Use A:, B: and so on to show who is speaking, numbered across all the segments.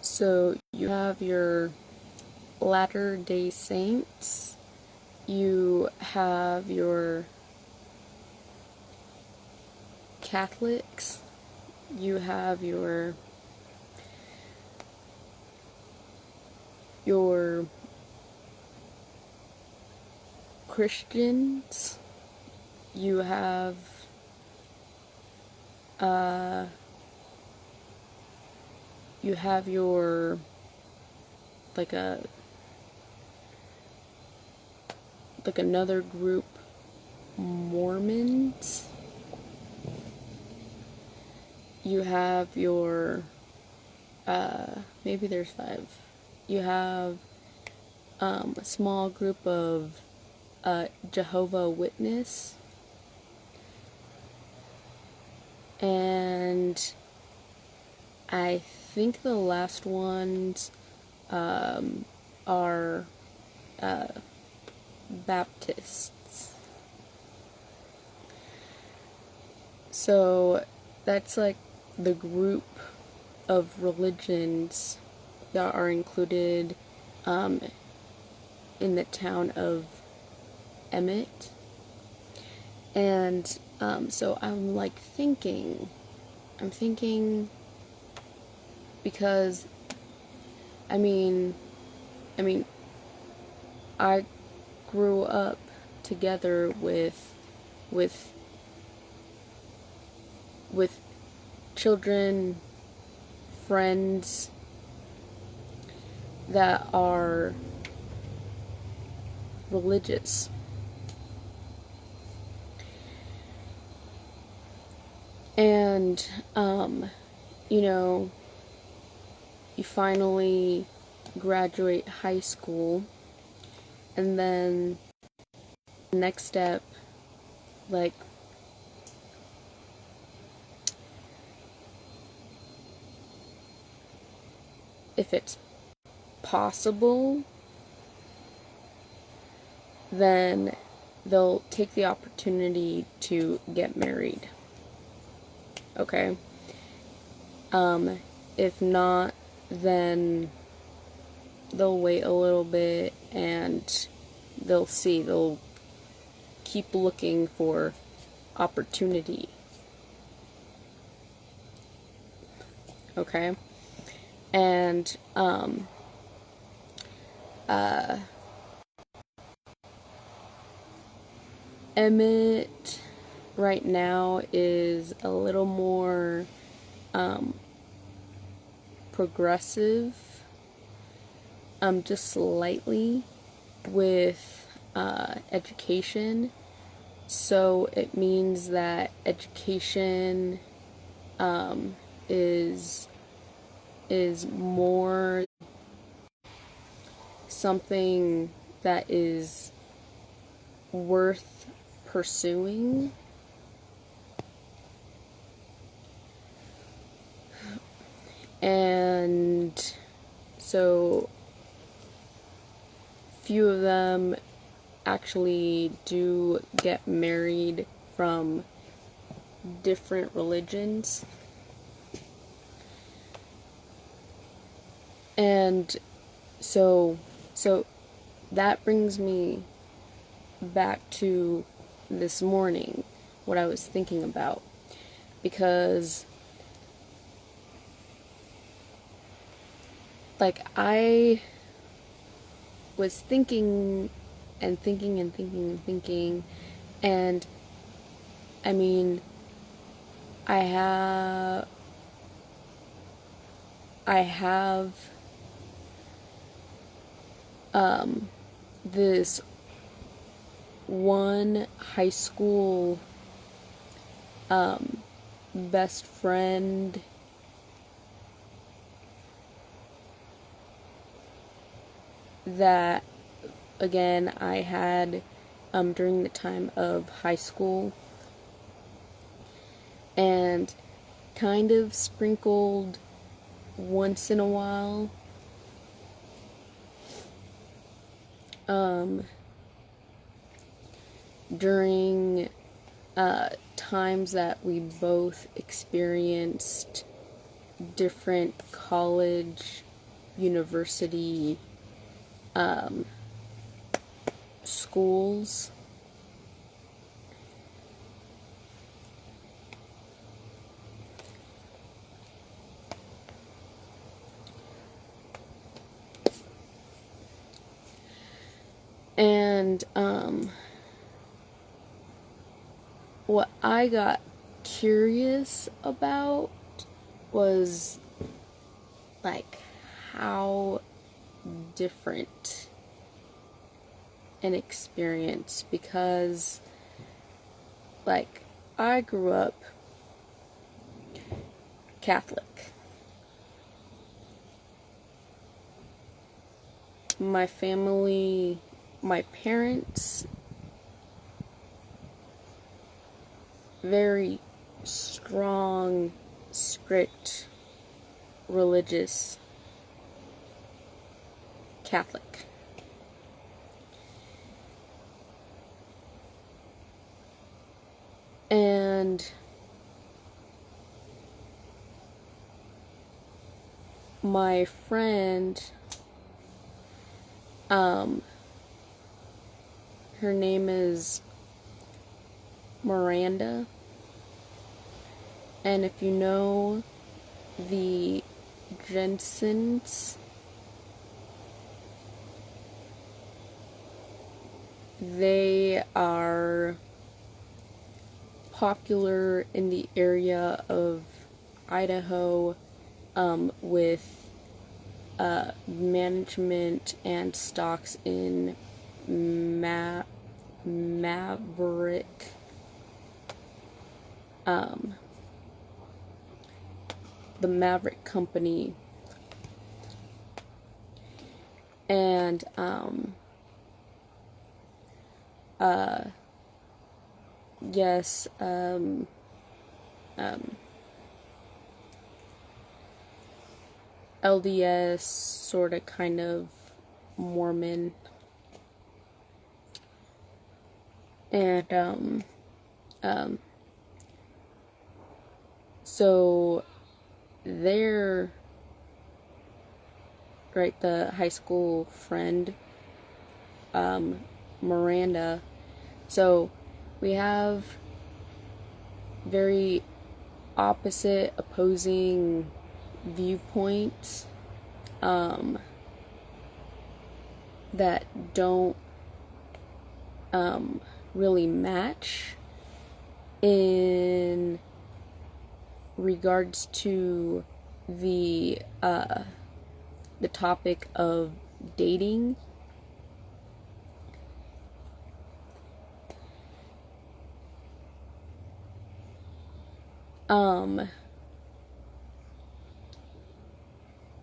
A: So you have your Latter-day Saints, you have your Catholics, you have your Christians, you have your like a another group, Mormons. You have your maybe there's five. You have a small group of Jehovah Witness, and I think the last ones are Baptists. So that's like the group of religions that are included in the town of Emmett. And so I'm thinking because I mean I grew up together with children, friends that are religious. And you finally graduate high school, and then the next step, like, if it's possible, then they'll take the opportunity to get married. Okay? If not, then they'll wait a little bit and they'll see. They'll keep looking for opportunity. Okay? And, Emmett right now is a little more progressive, just slightly, with education. So it means that education is more something that is worth pursuing. And so few of them actually do get married from different religions. And so that brings me back to this morning, what I was thinking about, because I was thinking and I mean, I have this one high school best friend that, again, I had during the time of high school, and kind of sprinkled once in a while during times that we both experienced different college university schools. And what I got curious about was like how different an experience, because like I grew up Catholic. My family, my parents, very strong, strict, religious Catholic. And my friend, her name is Miranda, and if you know the Jensens, they are popular in the area of Idaho with management and stocks in Maverick, the Maverick company, and yes, LDS, sort of, kind of Mormon, and so they're right, the high school friend, Miranda. So we have very opposite, opposing viewpoints that don't really match in regards to the topic of dating.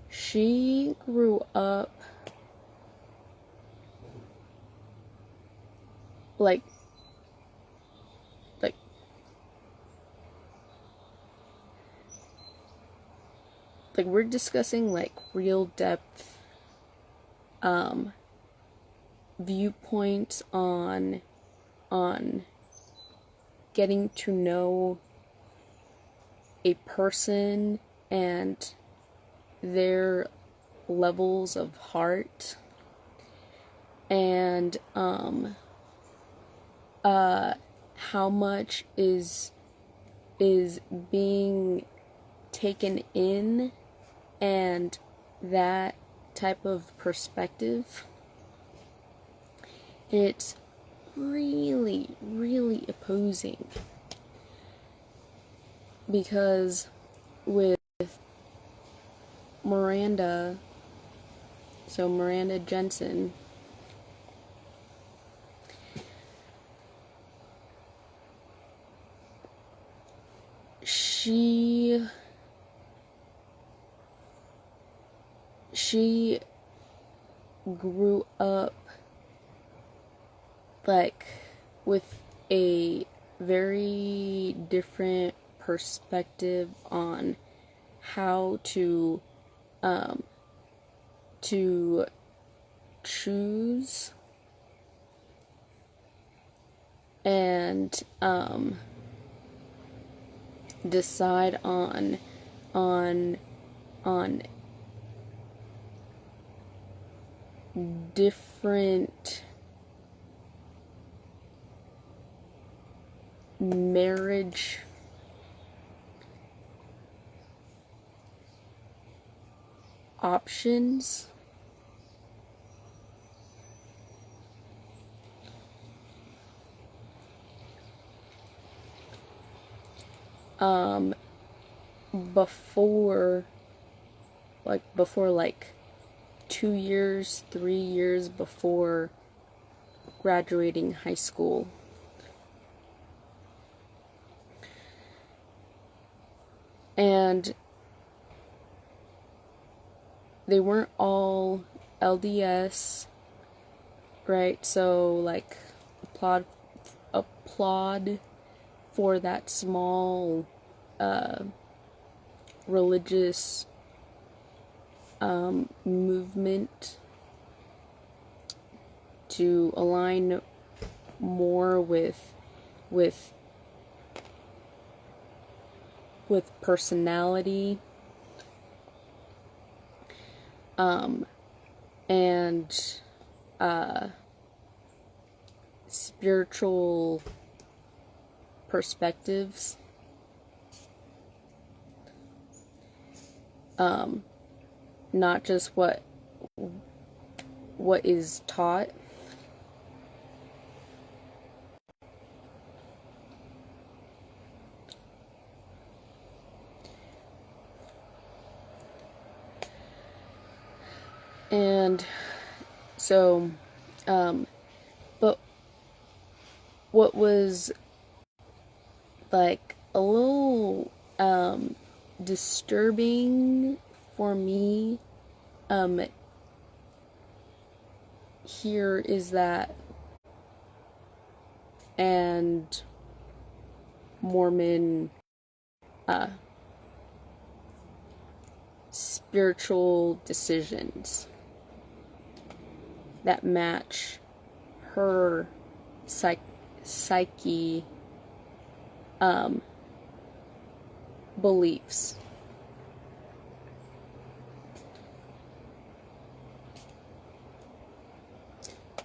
A: She grew up like we're discussing like real depth viewpoints on getting to know a person and their levels of heart, and how much is being taken in, and that type of perspective. It's really, really opposing, because with Miranda, so Miranda Jensen, she grew up like with a very different perspective on how to choose and decide on different marriage options. Before like 2 years, 3 years before graduating high school. And they weren't all LDS, right? So like applaud for that small religious movement to align more with personality and spiritual perspectives. Not just what is taught. And so, but what was like a little disturbing for me here is that, and Mormon spiritual decisions that match her psyche beliefs.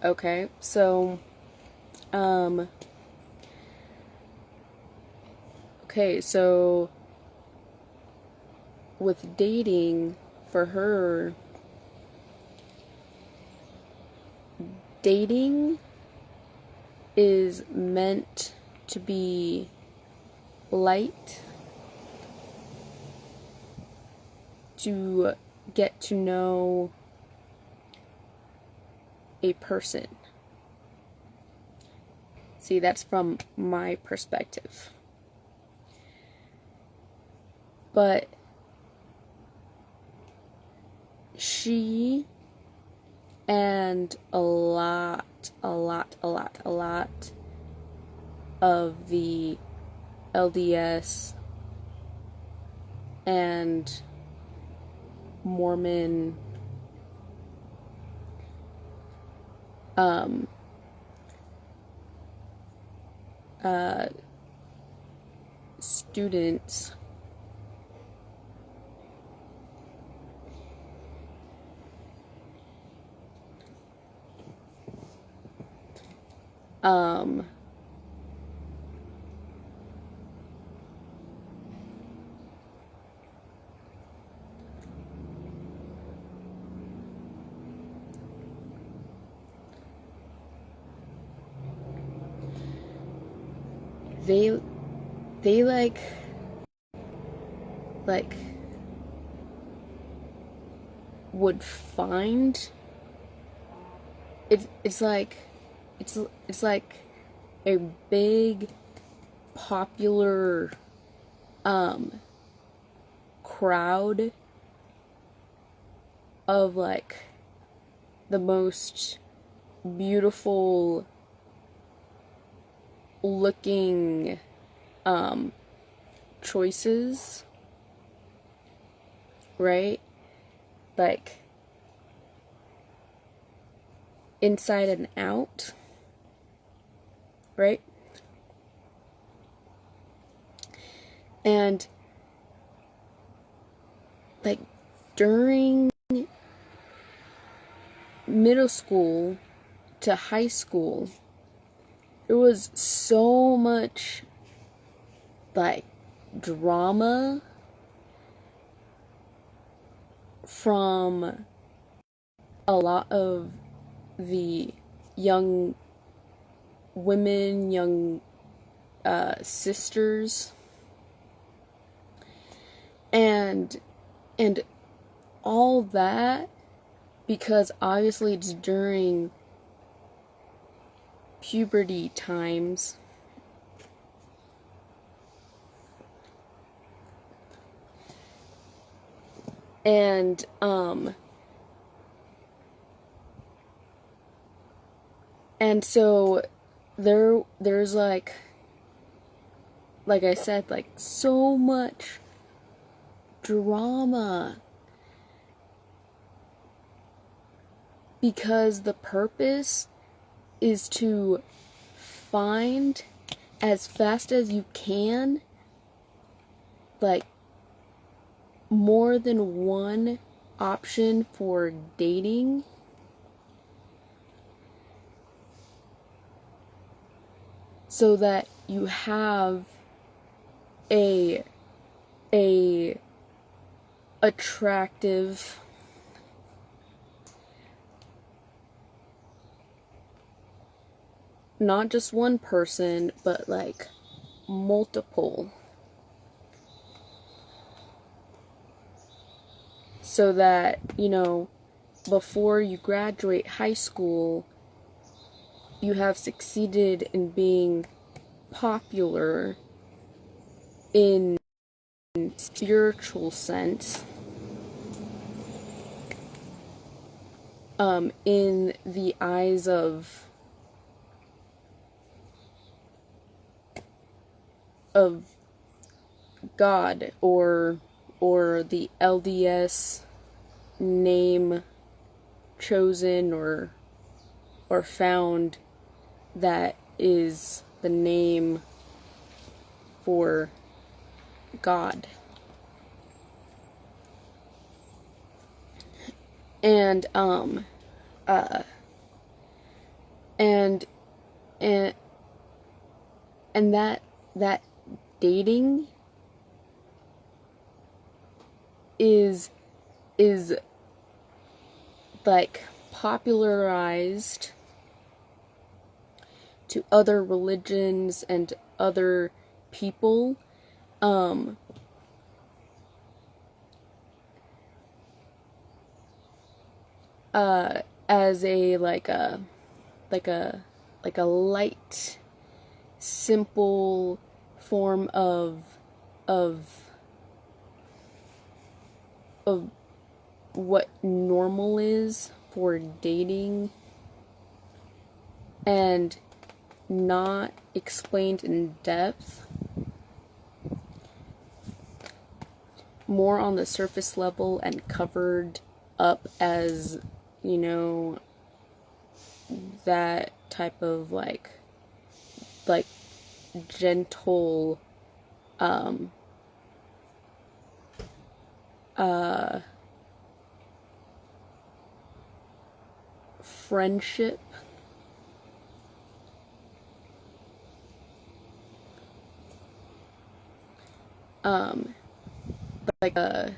A: Okay, so with dating, for her, dating is meant to be light, to get to know a person. See, that's from my perspective. But she and a lot of the LDS and Mormon students they like would find it's like a big popular crowd of like the most beautiful looking choices, right? Like inside and out, right? And like during middle school to high school, there was so much, like, drama from a lot of the young women, young sisters, and all that, because obviously it's during puberty times. And so there's like I said, like, so much drama, because the purpose is to find, as fast as you can, like, more than one option for dating, so that you have a attractive, not just one person, but like multiple, so that, you know, before you graduate high school, you have succeeded in being popular in spiritual sense, in the eyes of God, or the LDS name chosen or found, that is the name for God. And and that dating is like popularized to other religions and other people, as a light, simple form of what normal is for dating, and not explained in depth, more on the surface level, and covered up as, you know, that type of like gentle friendship, like a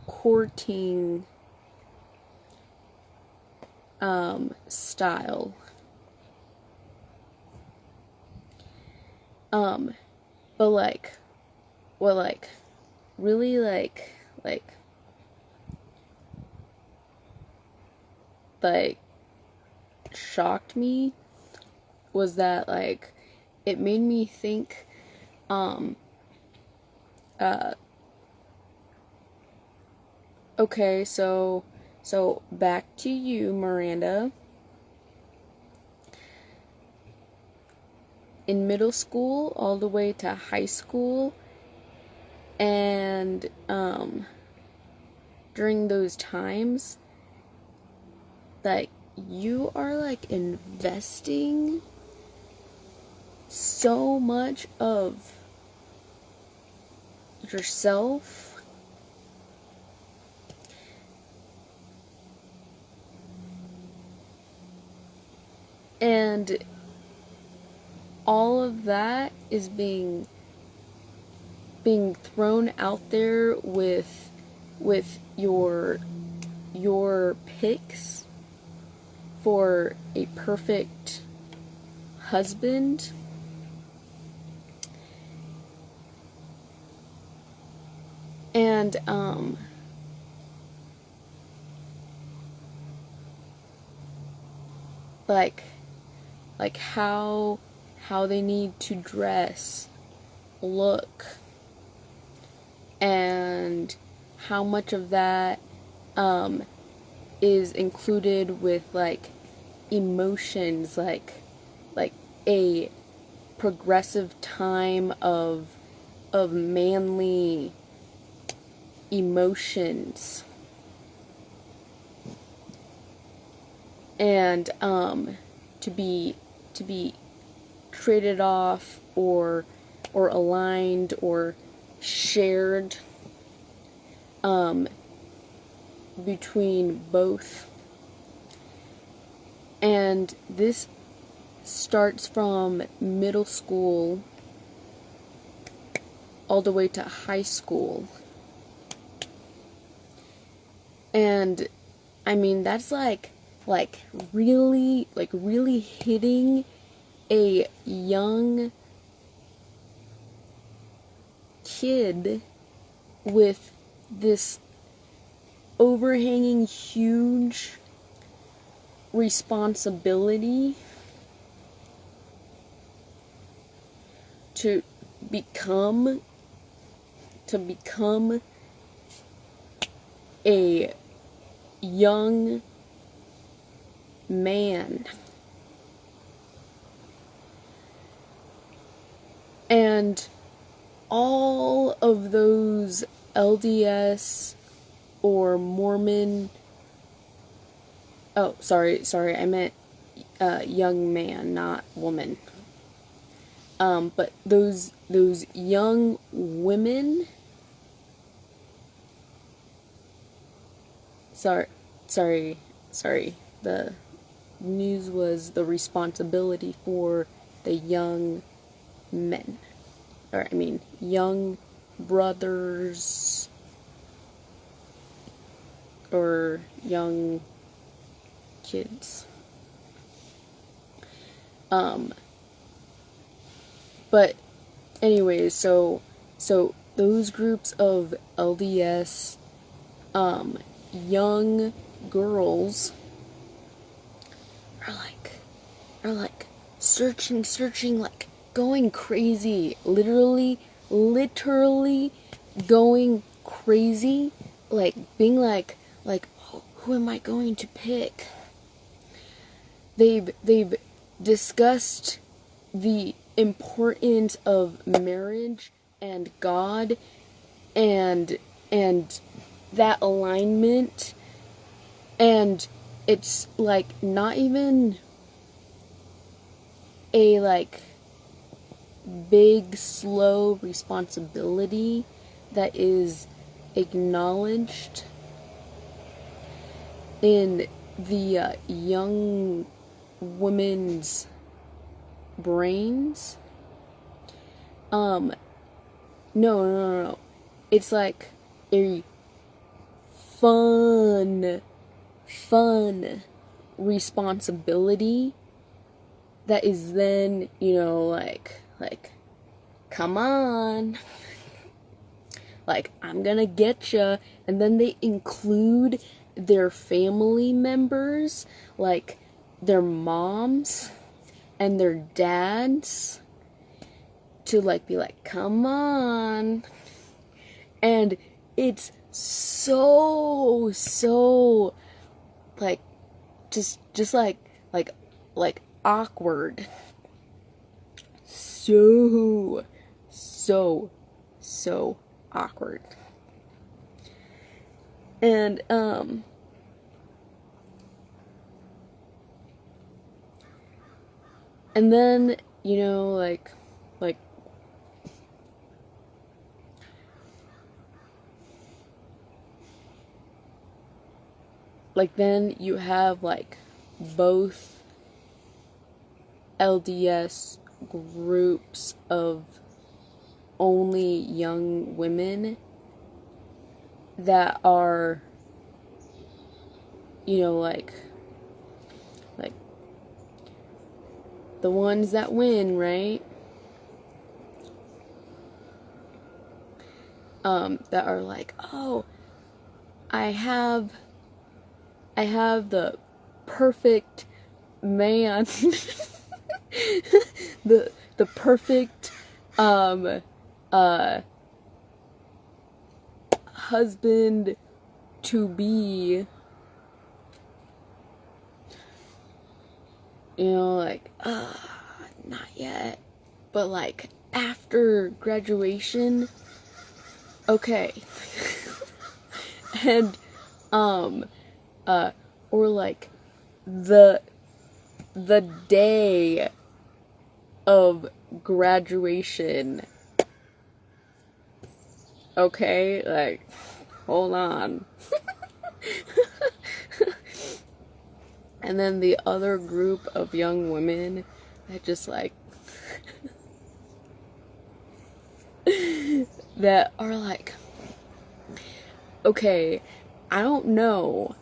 A: courting style, but like what really shocked me was that, like, it made me think, okay, so back to you, Miranda. In middle school all the way to high school, and during those times, that you are like investing so much of yourself And all of that is being thrown out there with your picks for a perfect husband. And like how they need to dress, look, and how much of that is included with like emotions, like a progressive time of manly emotions, and to be traded off or aligned or shared between both. And this starts from middle school all the way to high school. And I mean, that's like really hitting a young kid with this overhanging huge responsibility to become a young man. And all of those LDS or Mormon, oh, sorry, I meant young man, not woman. But those young women, sorry, the news was the responsibility for the young men, or I mean, young brothers, or young kids. But anyways, so those groups of LDS young girls are like searching, like going crazy, literally going crazy, like being like, oh, who am I going to pick? They've discussed the importance of marriage and God and that alignment, and it's like not even a like big slow responsibility that is acknowledged in the young women's brains. No. It's like a fun responsibility that is then, like, come on, like, I'm gonna get ya. And then they include their family members, like their moms and their dads, to like be like, come on. And it's so like just like awkward, so awkward. And and then, like then you have like both LDS groups of only young women that are, you know, like the ones that win, right? That are like, oh, I have the perfect man, the perfect husband to be, you know, like, not yet, but like after graduation, okay. And or like the day of graduation, okay, like, hold on. And then the other group of young women that just like that are like, okay, I don't know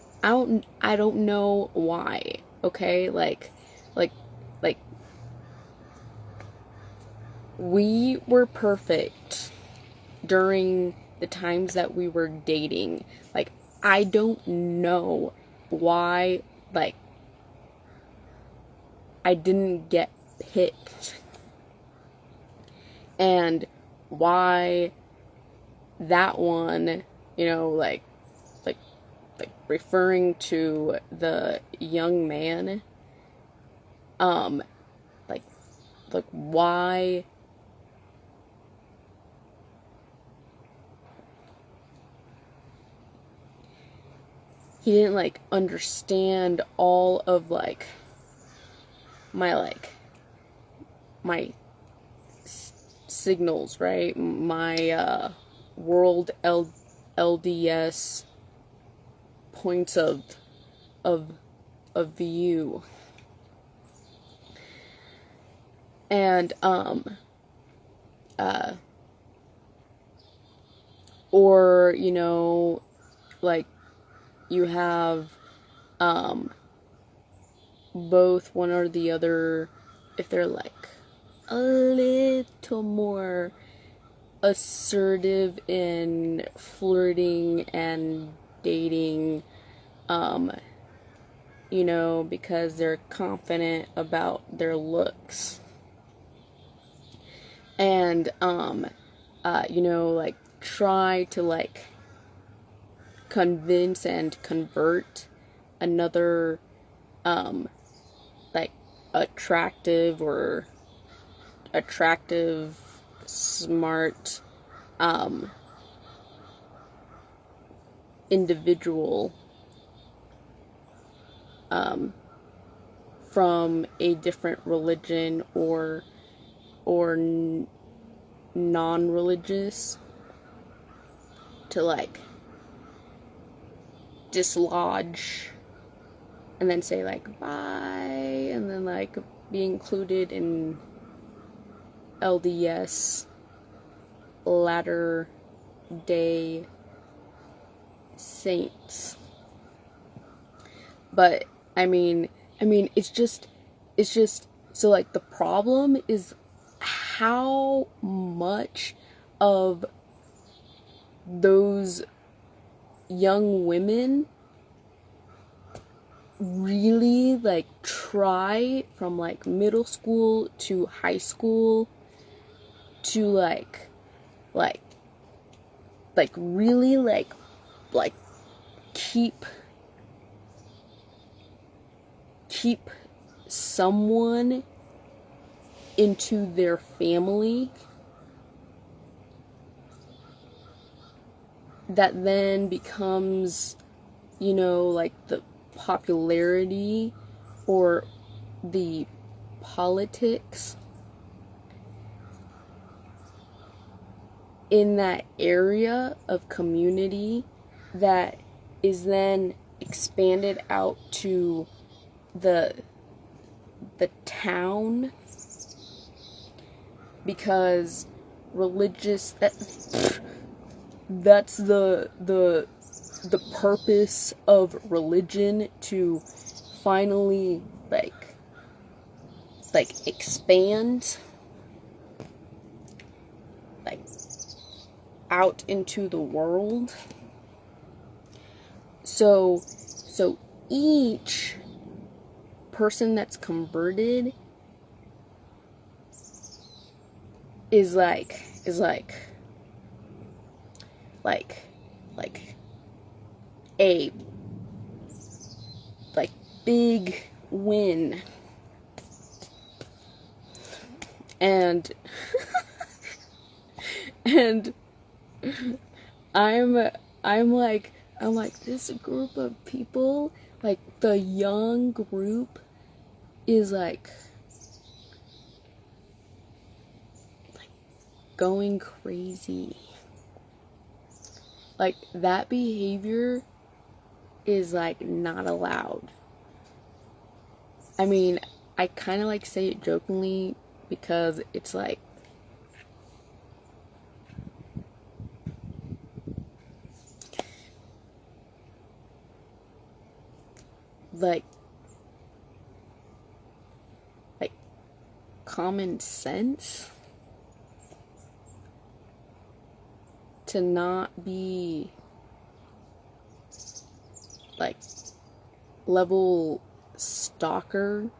A: why, okay, like we were perfect during the times that we were dating. Like, I don't know why, like, I didn't get picked, and why that one, you know, like referring to the young man, like why he didn't like understand all of like my signals, right? My world LDS points of view. And or, you know, like you have both one or the other, if they're like a little more assertive in flirting and dating, you know, because they're confident about their looks. And, you know, like, try to, like, convince and convert another, like, attractive, smart, individual, from a different religion or non-religious, to like dislodge and then say like bye, and then like be included in LDS, Latter Day Saints. But I mean it's just so like the problem is how much of those young women really like try from like middle school to high school to like really like keep someone into their family that then becomes, you know, like the popularity or the politics in that area of community that is then expanded out to the the town, because religious, that's the purpose of religion, to finally expand out into the world. So each person that's converted is like a big win. And and I'm like this group of people, like the young group is like going crazy. Like that behavior is like not allowed. I mean, I kind of like say it jokingly because it's like common sense to not be like level stalker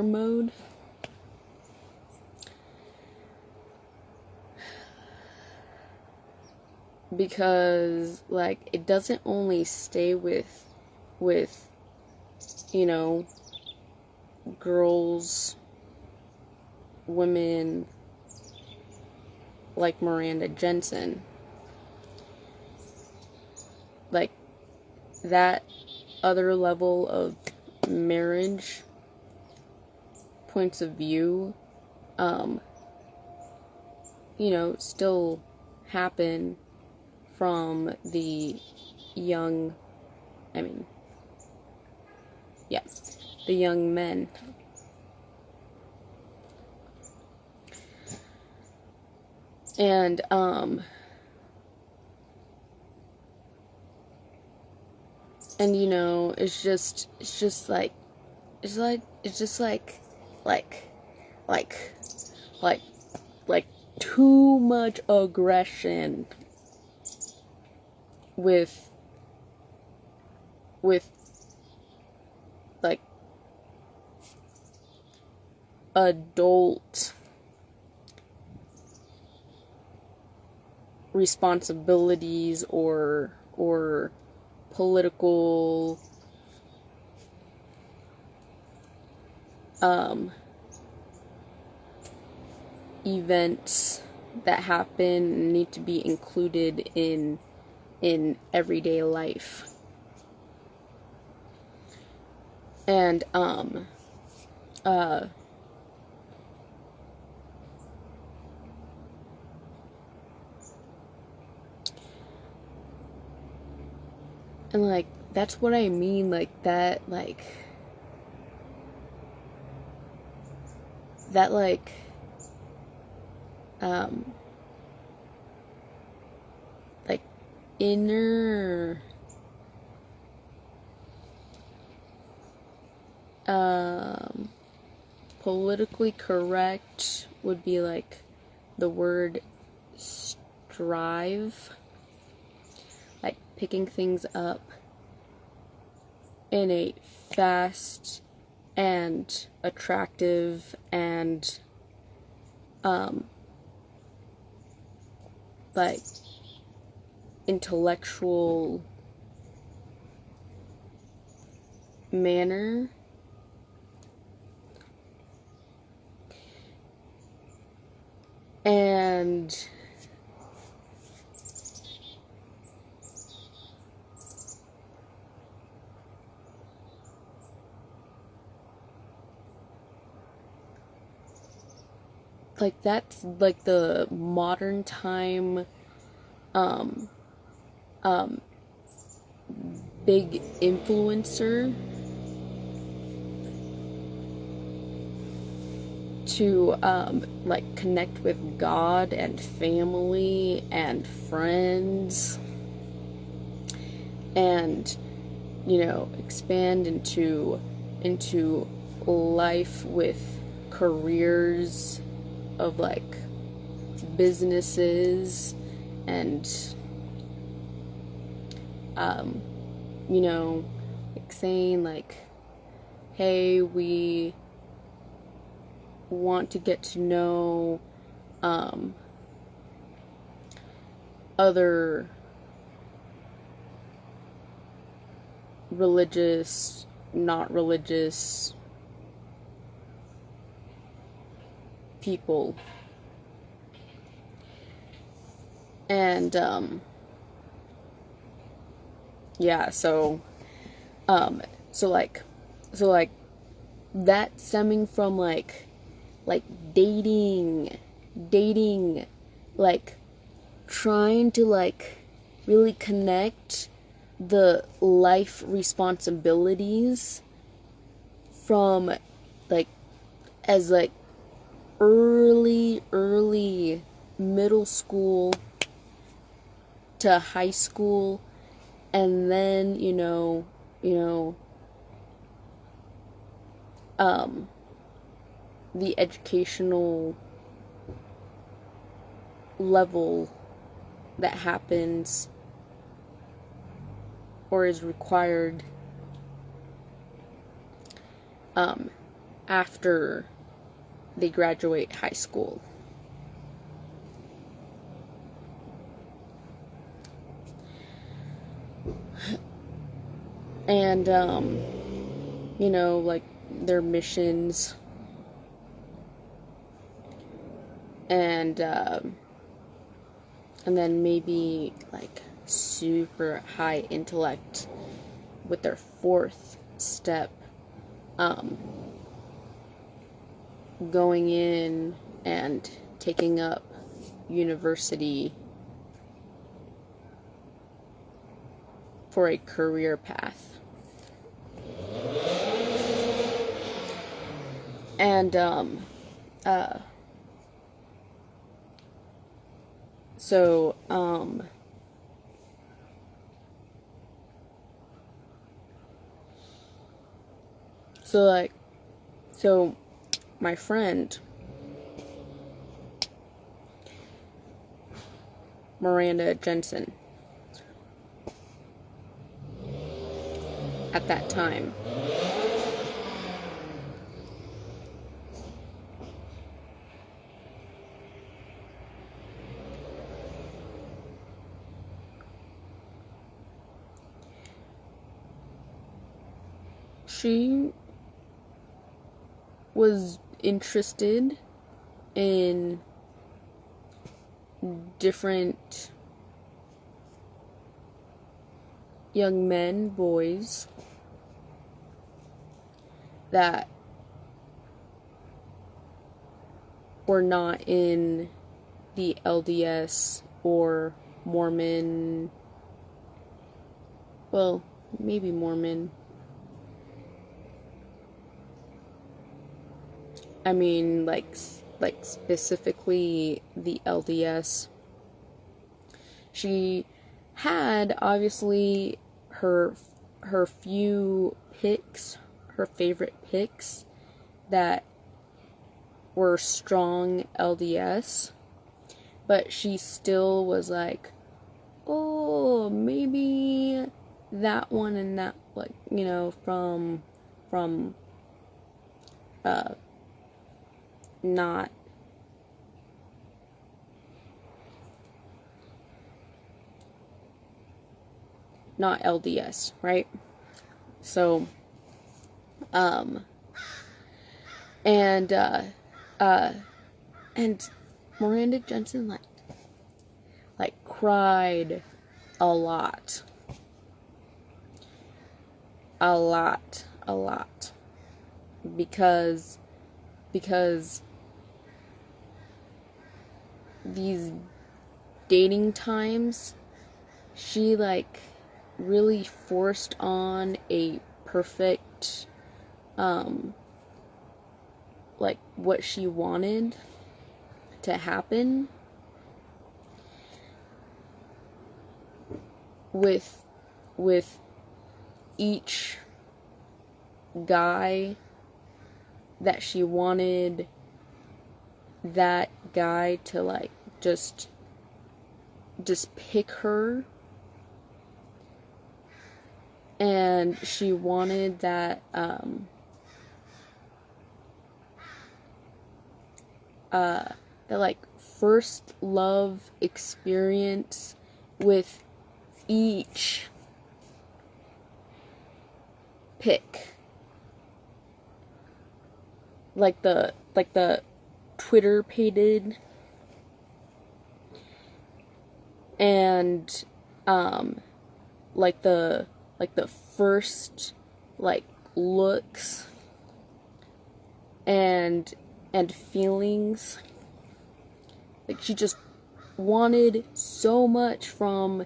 A: mode. Because like it doesn't only stay with you know, girls, women like Miranda Jensen. Like that other level of marriage points of view, you know, still happen from the young, the young men. And, you know, it's just too much aggression with like adult responsibilities or political events that happen need to be included in everyday life. And and like that's what I mean, like that inner politically correct would be like the word strive, like picking things up in a fast and attractive and like intellectual manner. And like that's like the modern time big influencer to like connect with God and family and friends, and expand into life with careers of like businesses, and like saying like, hey, we want to get to know other religious, not religious people. And yeah, so like that stemming from like dating, like trying to like really connect the life responsibilities from like as like early middle school to high school, and then the educational level that happens or is required after they graduate high school. And like their missions, and then maybe like super high intellect with their fourth step, going in and taking up university for a career path. And so my friend Miranda Jensen at that time, she was interested in different young men, boys, that were not in the LDS or Mormon, well, maybe Mormon. I mean, like specifically the LDS. She had obviously her few picks, her favorite picks that were strong LDS, but she still was like, oh, maybe that one and that, like, from not LDS, right? So and Miranda Jensen like cried a lot because these dating times, she like really forced on a perfect, like, what she wanted to happen with each guy that she wanted that guy to, like, just pick her, and she wanted that that, like, first love experience with each pick, like the Twitter pated, and like the first, like, looks and feelings. Like, she just wanted so much from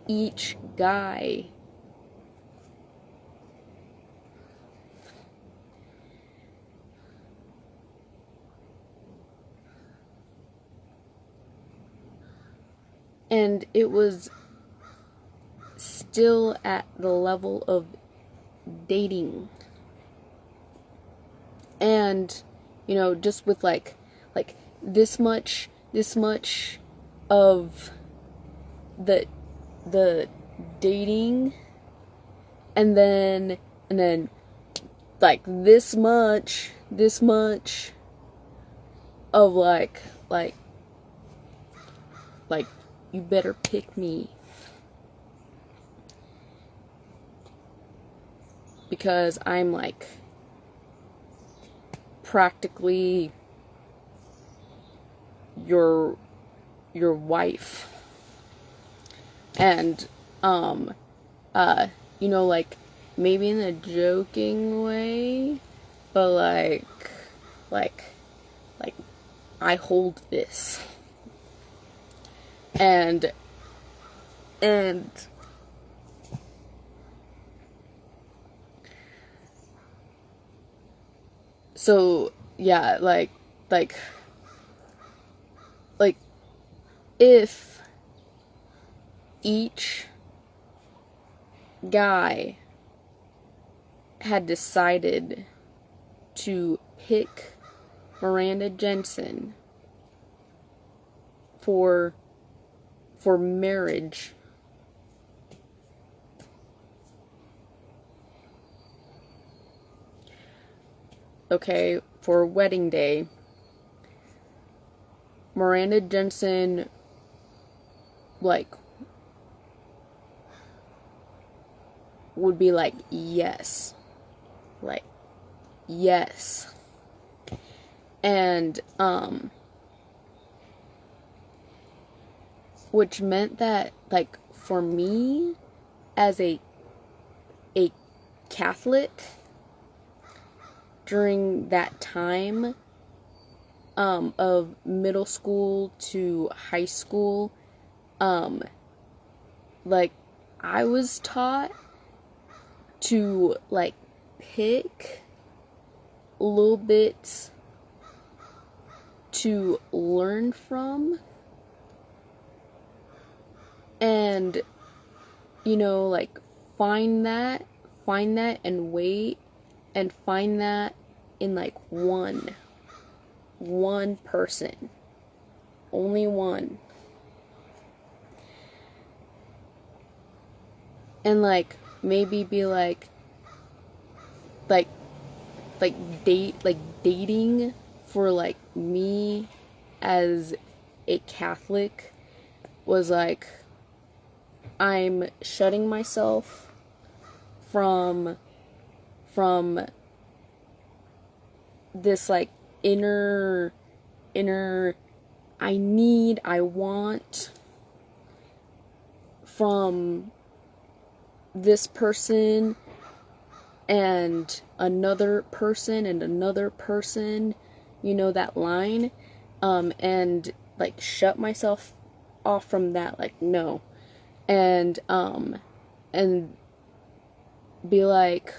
A: each guy. And it was still at the level of dating. And, you know, just with like this much of the dating, and then like this much of like you better pick me, because I'm, like, practically your wife. And you know, like, maybe in a joking way, but like I hold this, and so, yeah, like if each guy had decided to pick Miranda Jensen for marriage, okay, for wedding day, Miranda Jensen, like, would be like, yes. Like, yes. And, which meant that, like, for me, as a Catholic, during that time, of middle school to high school, like, I was taught to, like, pick little bits to learn from, and, you know, like, find that and wait, and find that in, like, one person, only one, and, like, maybe be like dating for, like, me as a Catholic was like, I'm shutting myself from this, like, inner I want from this person and another person and another person, you know, that line, and, like, shut myself off from that, like, no. And and be like,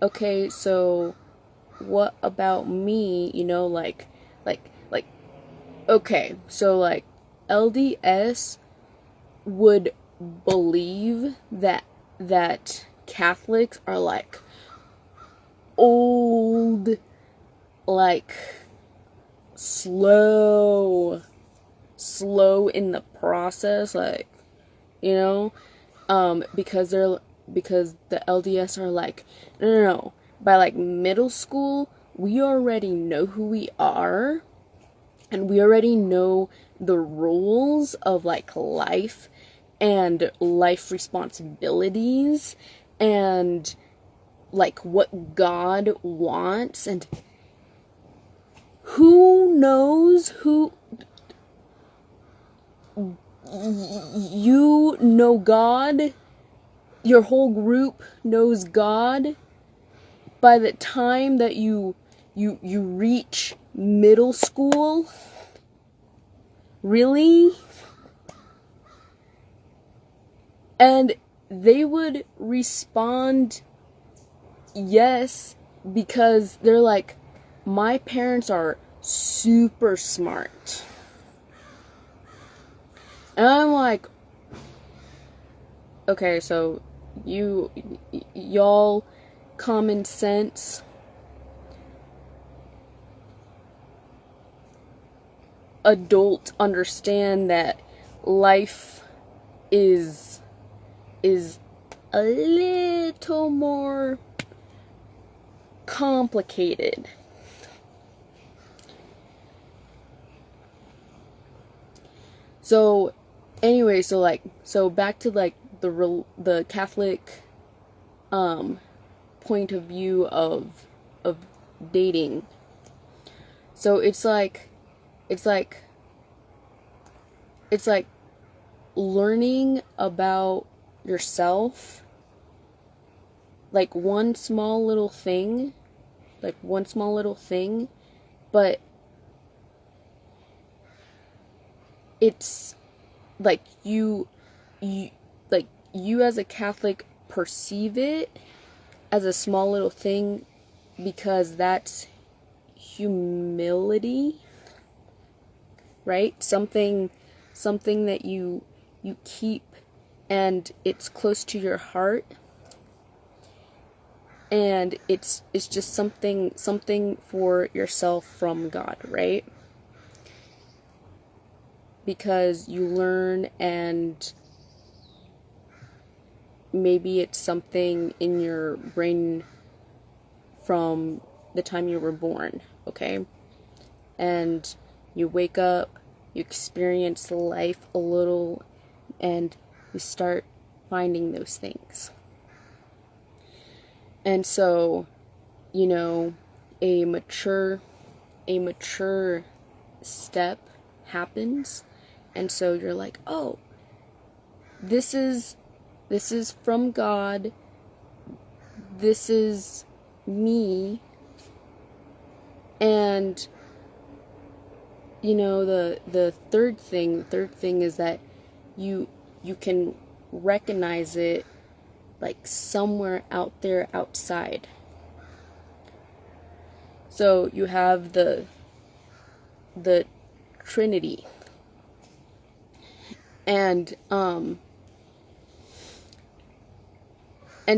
A: okay, so what about me, like, okay, so, like, LDS would believe that Catholics are, like, old, like, slow in the process, like, you know, because the LDS are like, no, by, like, middle school, we already know who we are, and we already know the rules of, like, life and life responsibilities and, like, what God wants, and who knows who. You know God, your whole group knows God. By the time that you reach middle school, really? And they would respond yes, because they're like, my parents are super smart. And I'm like, okay, so y'all common sense adult understand that life is a little more complicated. So anyway, so back to, like, the Catholic point of view of dating. So it's like learning about yourself, like one small little thing, but it's like you as a Catholic perceive it as a small little thing because that's humility, right? Something that you keep, and it's close to your heart, and it's just something for yourself from God, right? Because you learn, and maybe it's something in your brain from the time you were born, okay? And you wake up, you experience life a little, and you start finding those things. And so, you know, a mature step happens, and so you're like, oh, this is from God, this is me. And you know, the third thing is that you can recognize it, like, somewhere out there outside. So you have the Trinity, and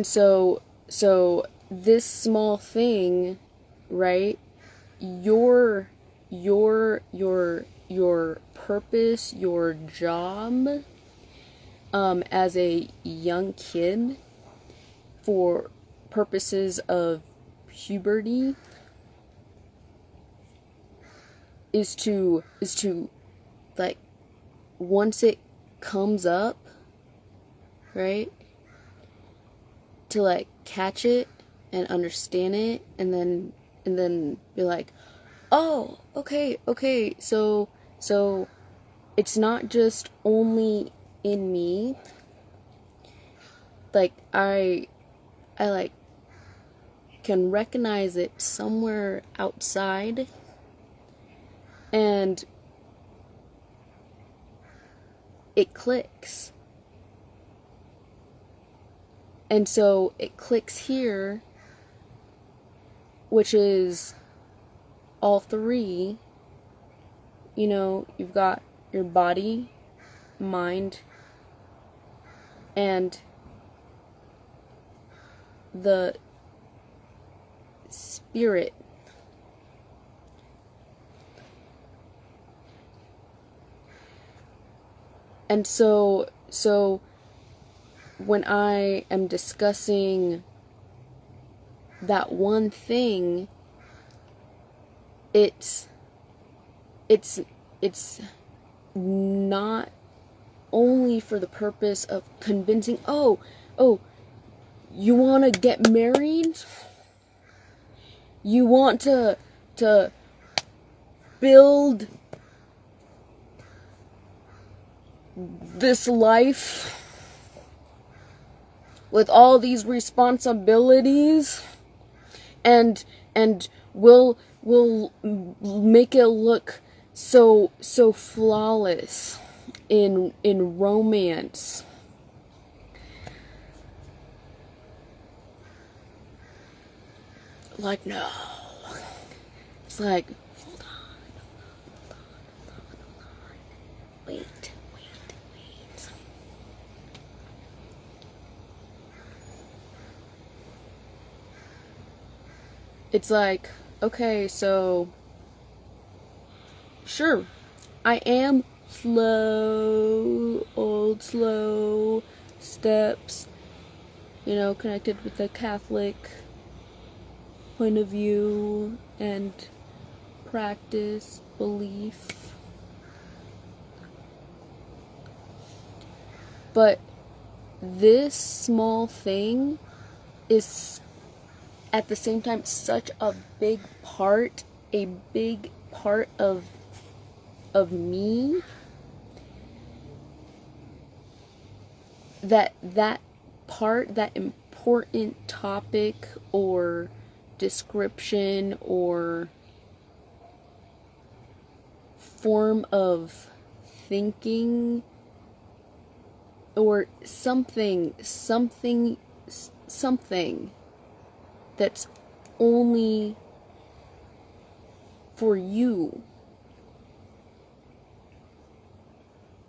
A: so this small thing, right? Your purpose, your job, as a young kid, for purposes of puberty, is to like, once it comes up, right, to, like, catch it and understand it, and then be like, oh, okay, so it's not just only in me, like, I like can recognize it somewhere outside, and it clicks. And so it clicks here, which is all three. You know, you've got your body, mind, and the spirit. And so when I am discussing that one thing, it's not only for the purpose of convincing, oh, you want to get married? You want to build this life with all these responsibilities, and we'll make it look so flawless in romance. Like, no. It's like, hold on. Wait. It's like, okay, so sure, I am slow steps, you know, connected with the Catholic point of view and practice, belief. But this small thing is at the same time such a big part of me, that important topic or description or form of thinking or something that's only for you,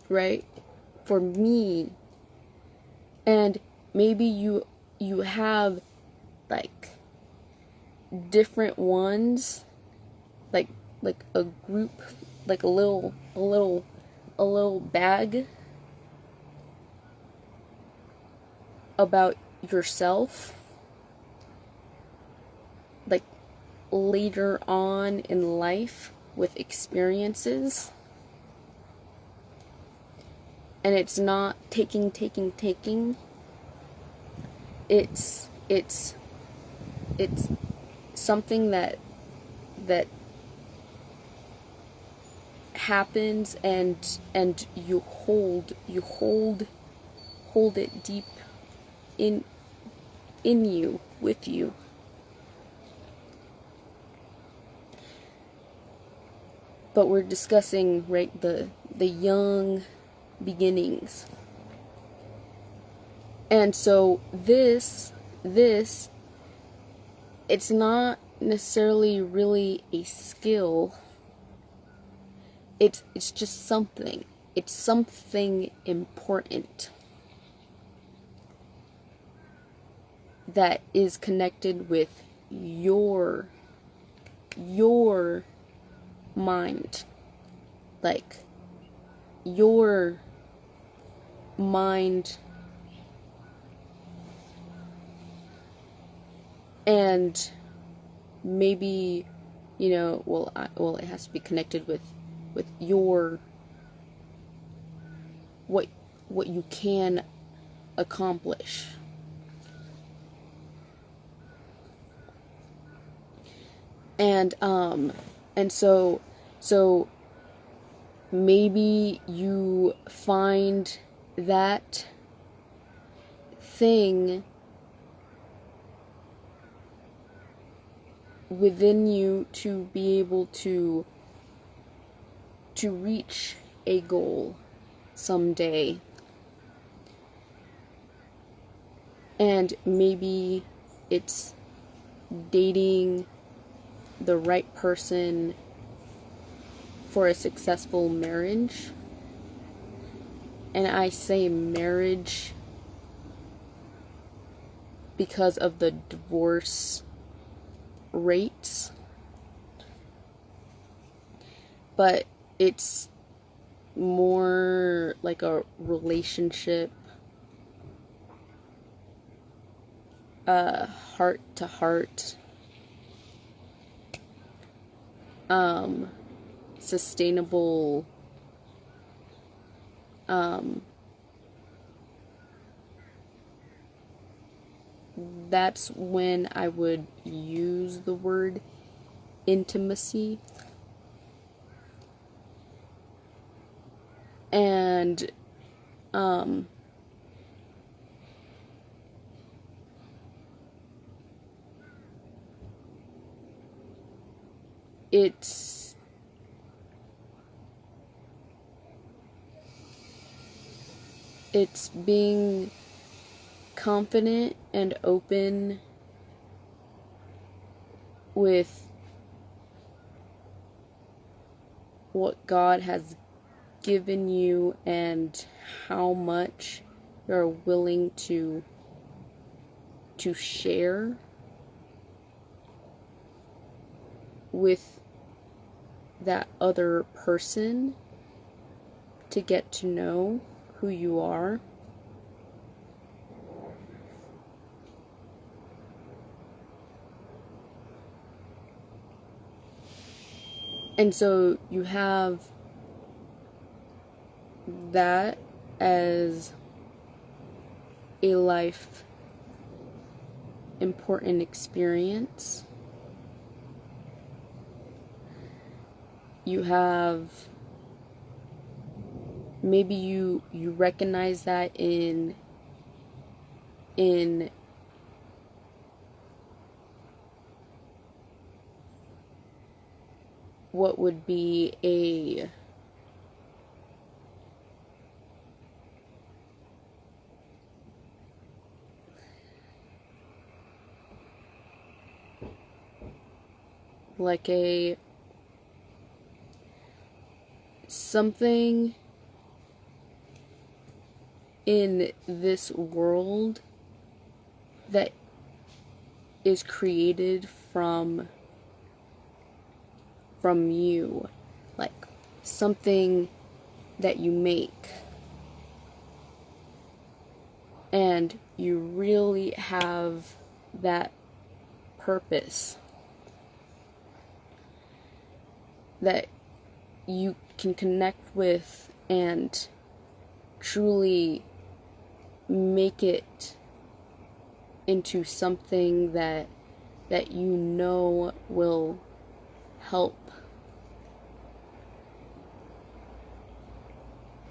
A: right? For me. And maybe you have like different ones, like a group, like a little bag about yourself, like later on in life with experiences. And it's not taking. It's something that happens, and you hold it deep in you, with you. But we're discussing, right, the young beginnings. And so this it's not necessarily really a skill. It's just something. It's something important that is connected with your mind. Like your mind and maybe, you know, well it has to be connected with your what you can accomplish. And so maybe you find that thing within you to be able to reach a goal someday. And maybe it's dating the right person for a successful marriage. And I say marriage because of the divorce rates. But it's more like a relationship, heart to heart, sustainable, that's when I would use the word intimacy. And it's being confident and open with what God has given you and how much you're willing to share with that other person to get to know who you are. And so you have that as a life important experience. You have, maybe you recognize that in what would be a like a something in this world that is created from you, like something that you make, and you really have that purpose that you can connect with and truly make it into something that you know will help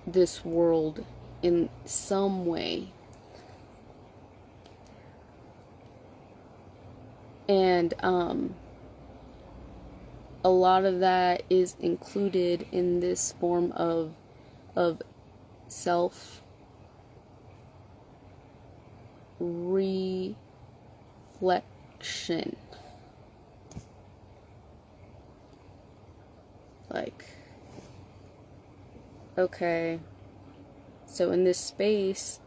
A: this world in some way. And a lot of that is included in this form of self reflection. Like, okay, so in this space,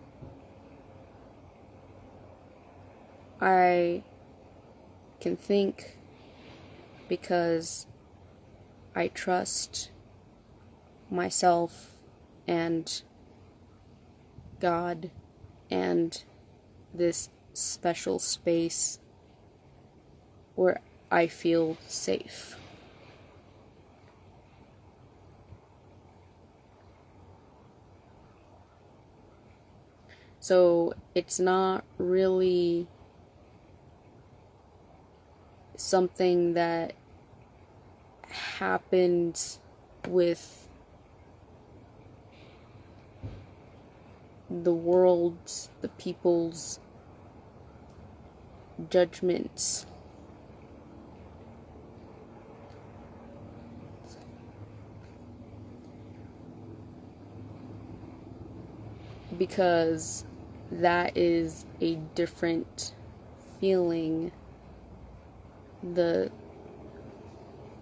A: I can think because I trust myself and God and this special space where I feel safe. So it's not really something that happens with the world's, the people's judgments. Because that is a different feeling. The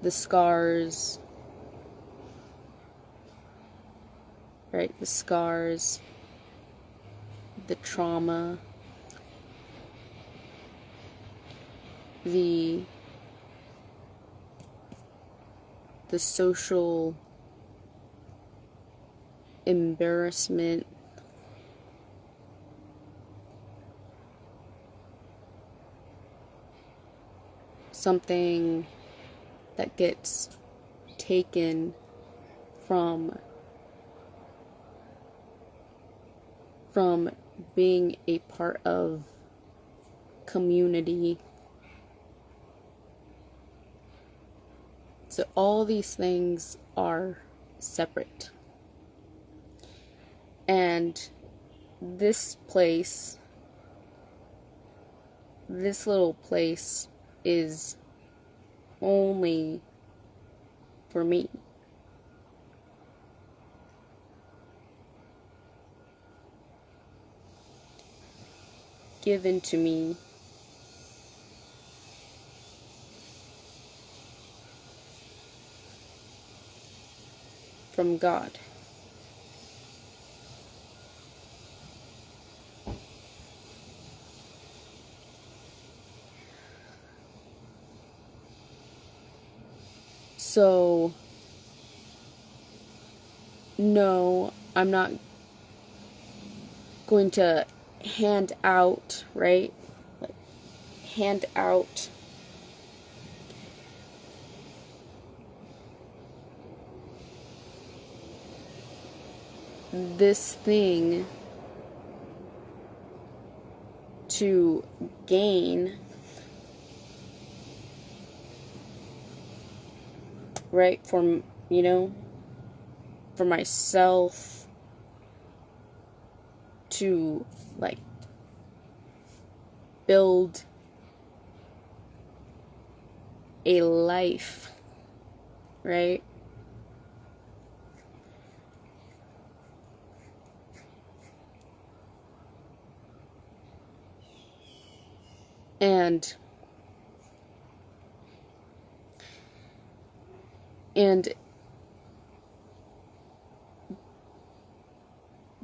A: scars, right? The scars, the trauma, the social embarrassment, something that gets taken from being a part of community. So all these things are separate. And this little place is only for me. Given to me from God. So, no, I'm not going to hand out, right? Like, hand out this thing to gain, right? From, for myself to, like, build a life, right? And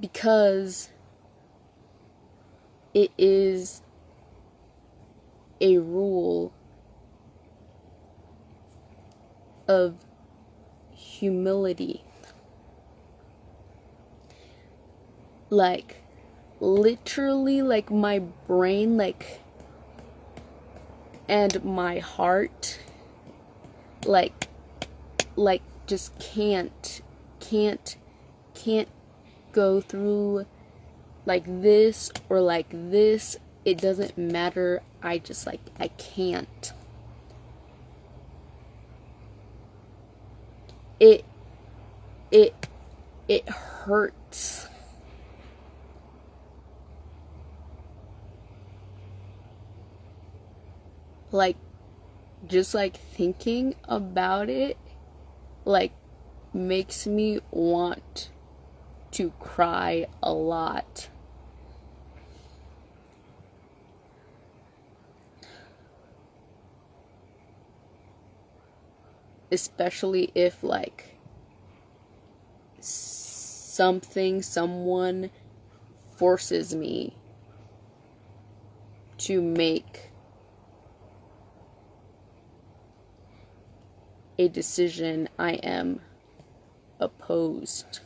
A: because it is a rule of humility, like, literally, like, my brain, like, and my heart, like, just can't go through like this or like this. It doesn't matter. I just, like, I can't. It hurts. Like, just, like, thinking about it, like, makes me want to cry a lot. Especially if, like, someone forces me to make a decision I am opposed.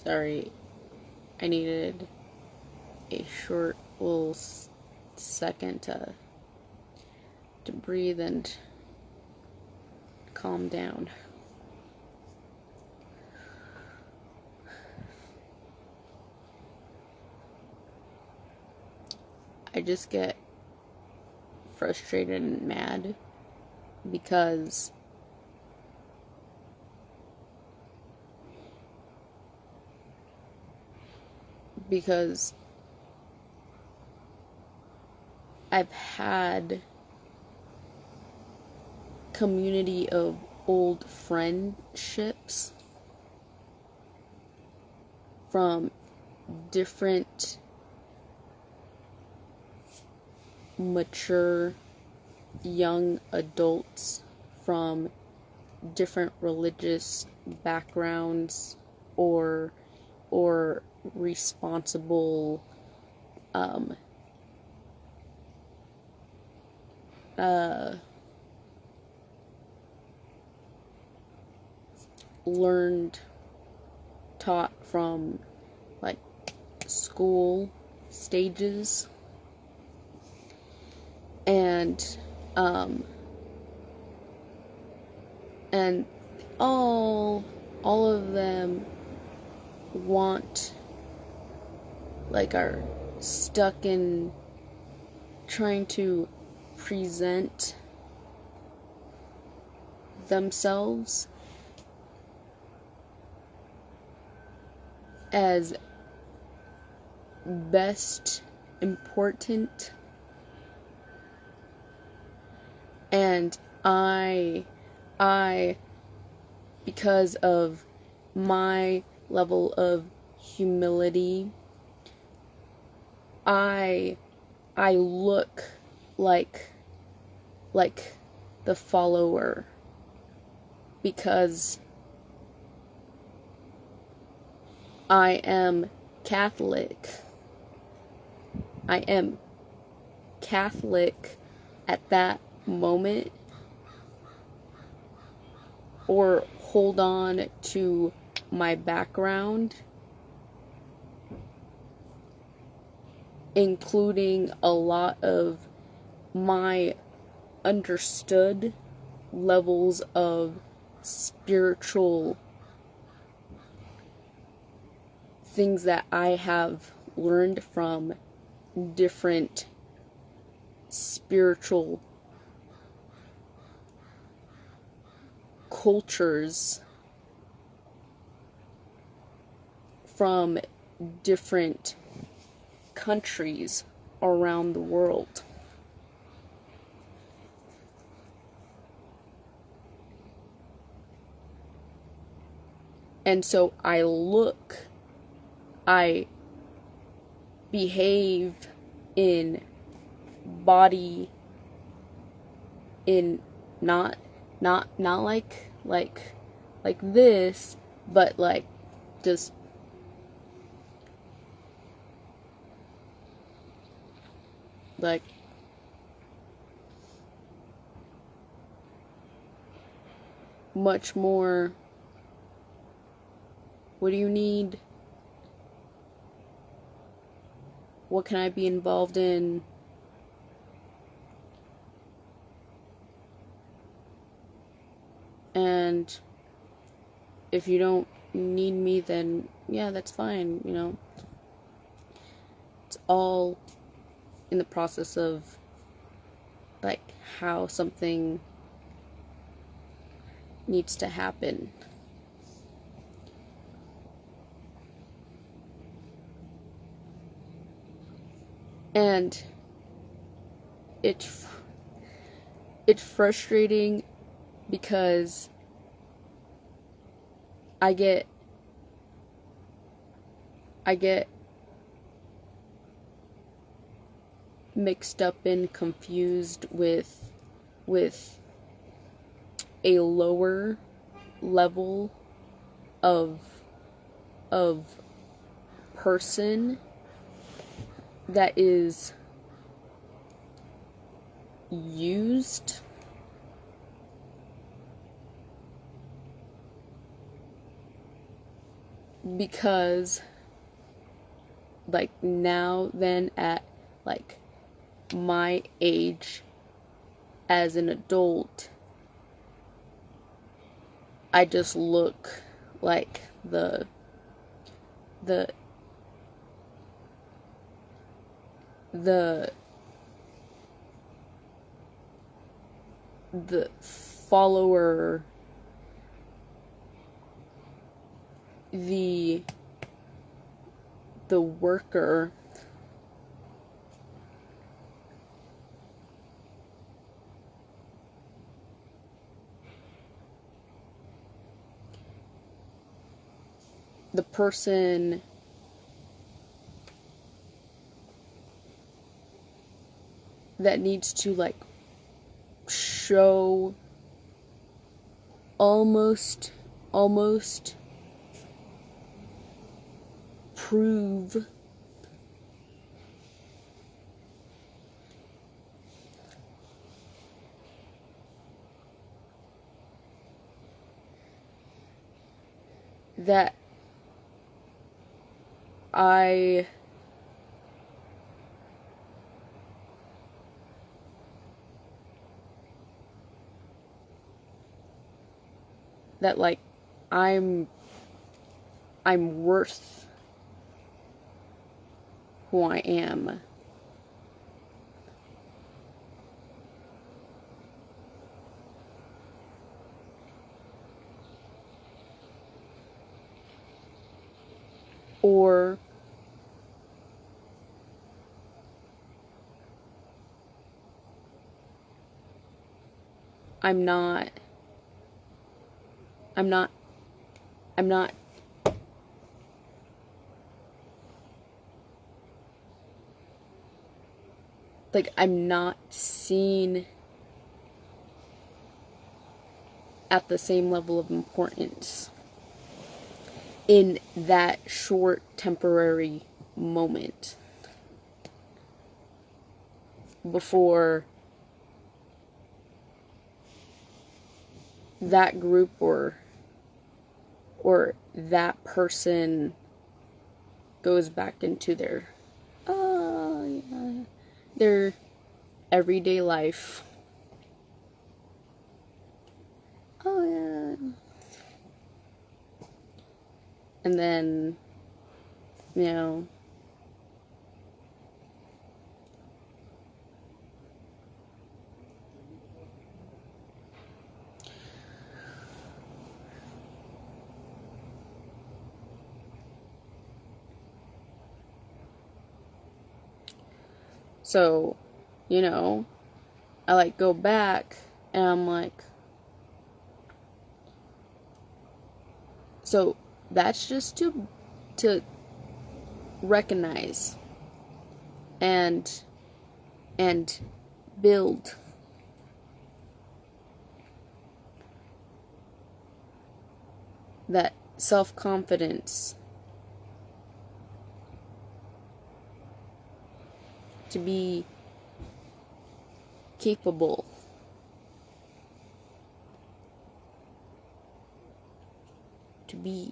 A: Sorry, I needed a short little second to breathe and calm down. I just get frustrated and mad because I've had community of old friendships from different mature young adults from different religious backgrounds or responsible learned taught from like school stages, and and all of them want, like, are stuck in trying to present themselves as best important, and I because of my level of humility, I look like the follower because I am Catholic. I am Catholic at that moment, or hold on to my background, including a lot of my understood levels of spiritual things that I have learned from different spiritual cultures from different countries around the world. And so I behave in body, in not like this, but like just like much more. What do you need? What can I be involved in? And if you don't need me, then yeah, that's fine, you know. It's all in the process of like how something needs to happen. And it's frustrating because I get mixed up and confused with a lower level of person that is used because like now then at like my age as an adult, I just look like the the follower, the worker, the person that needs to like show almost prove that I that like I'm worth who I am. Or I'm not like I'm not seen at the same level of importance in that short temporary moment before that group or that person goes back into their their everyday life. Oh yeah. And then, you know, so, you know, I like go back and I'm like, so that's just to recognize and build that self-confidence to be capable to be.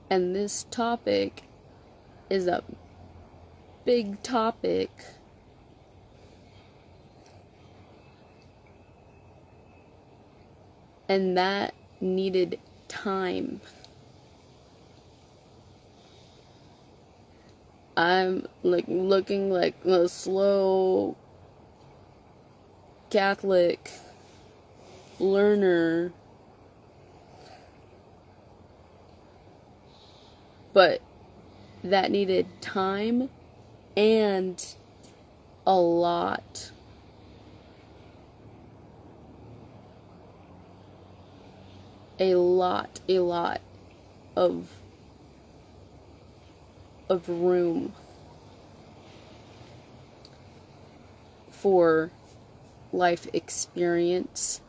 A: And this topic is a big topic. And that needed time. I'm like looking like a slow Catholic learner, but that needed time and a lot of room for life experience,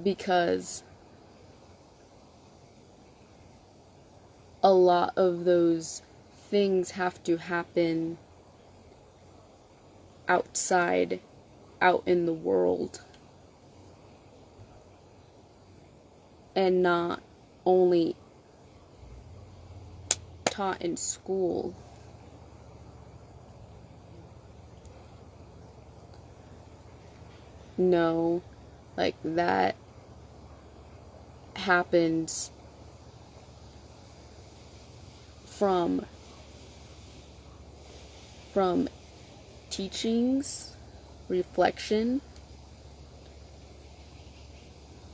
A: because a lot of those things have to happen outside out in the world and not only taught in school. No, like that happens from teachings, reflection,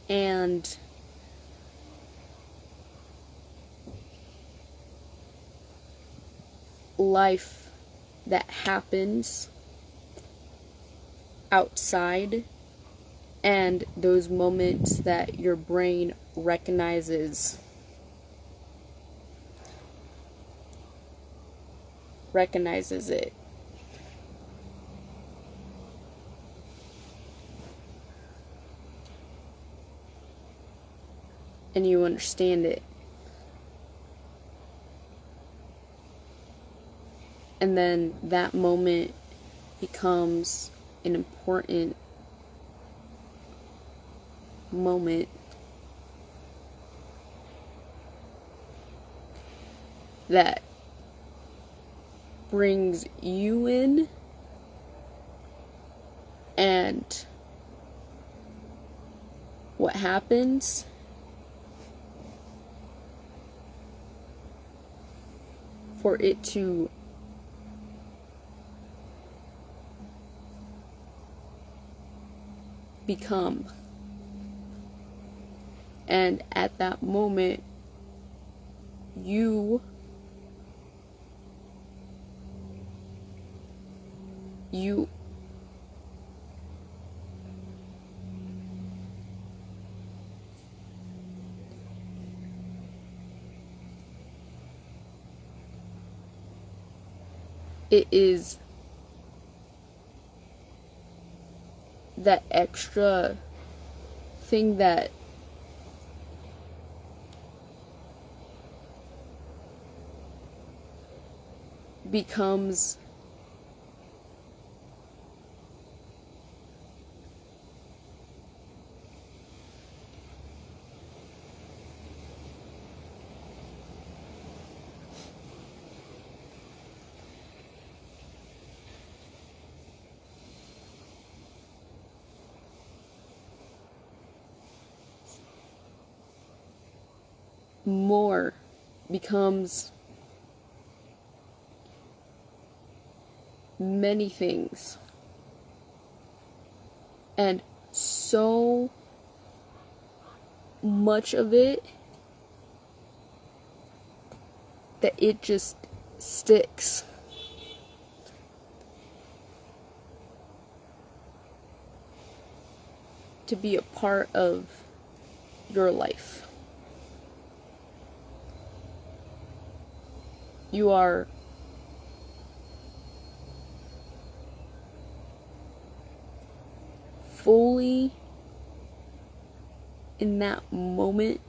A: and life that happens outside, and those moments that your brain recognizes it. And you understand it. And then that moment becomes an important moment that brings you in, and what happens for it to become. And at that moment, you it is that extra thing that becomes more, becomes many things, and so much of it that it just sticks. To be a part of your life. You are fully in that moment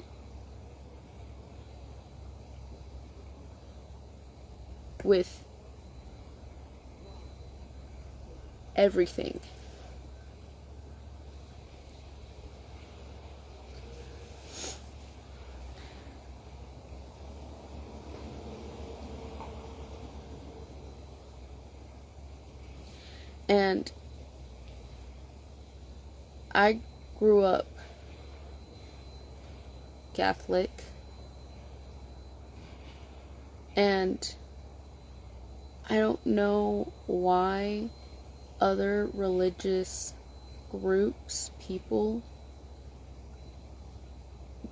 A: with everything. And I grew up Catholic, and I don't know why other religious groups, people,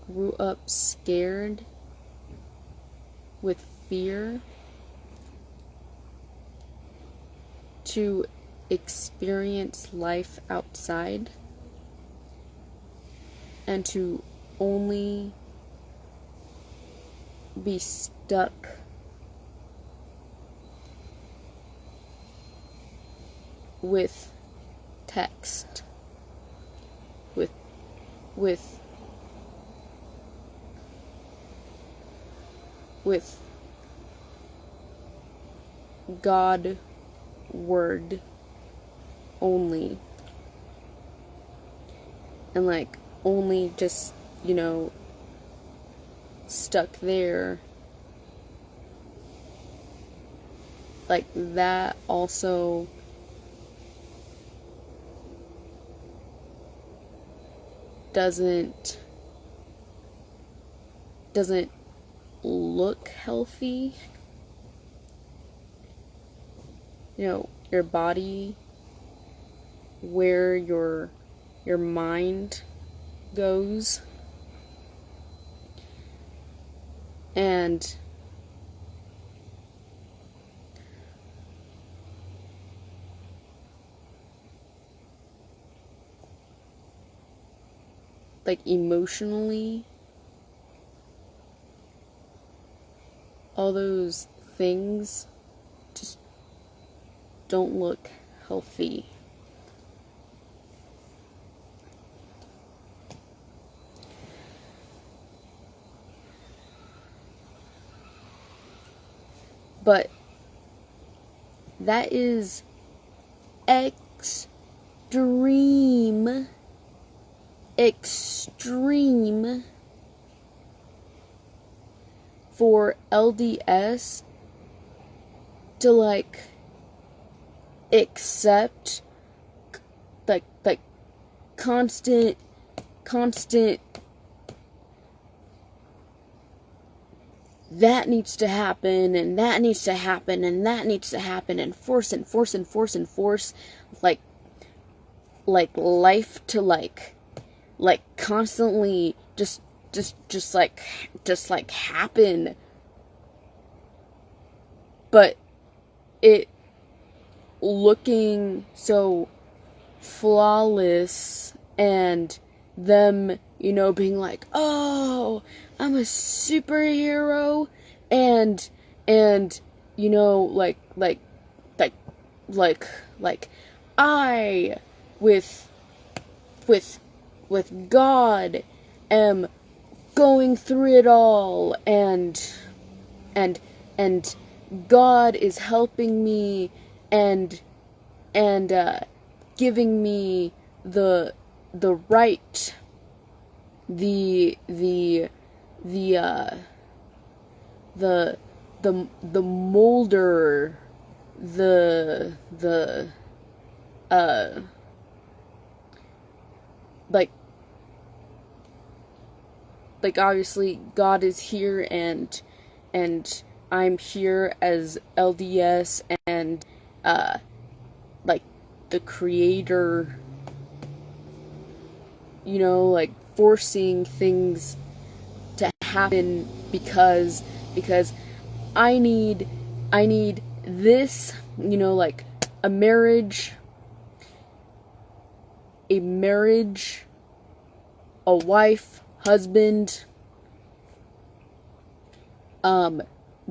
A: grew up scared with fear to experience life outside, and to only be stuck with text, with God word only. and like only just, stuck there, like that also doesn't look healthy. Your body, where your mind goes, and like emotionally, all those things just don't look healthy. But that is extreme for LDS to like accept like constant that needs to happen, and that needs to happen, and that needs to happen, and force like life to like constantly just happen, but it looking so flawless, and them being like, oh, I'm a superhero, and like I with God am going through it all, and God is helping me, and giving me the right, the molder, like obviously God is here, and I'm here as LDS, and like the creator, like forcing things to happen because I need this, like a marriage, a wife, husband,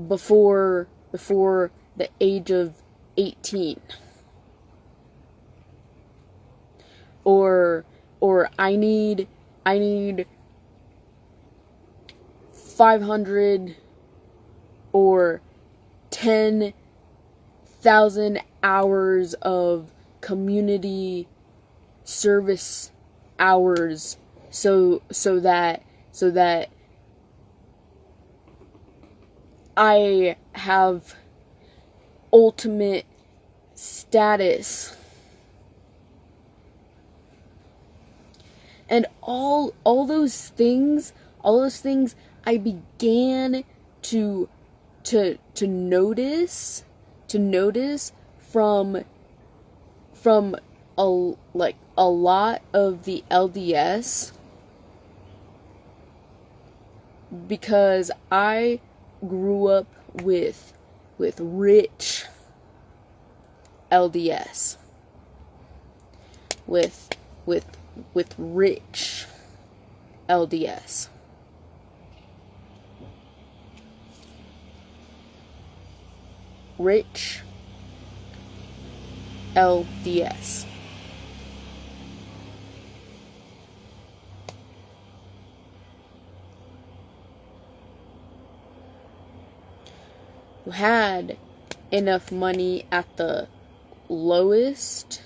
A: before the age of 18. Or I need 500 or 10,000 hours of community service hours, so that I have ultimate status. And all those things I began to notice from a lot of the LDS, because I grew up with rich LDS, with rich LDS. Rich LDS. Who had enough money at the lowest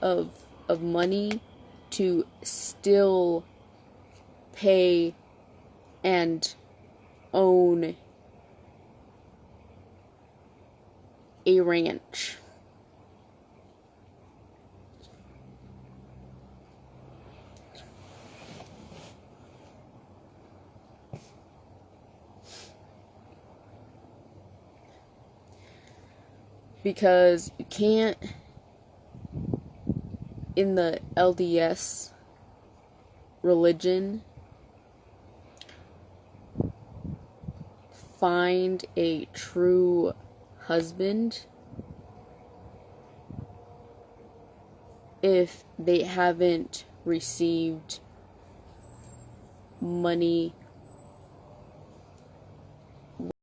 A: of money to still pay and own a ranch. Because you can't, in the LDS religion, find a true husband if they haven't received money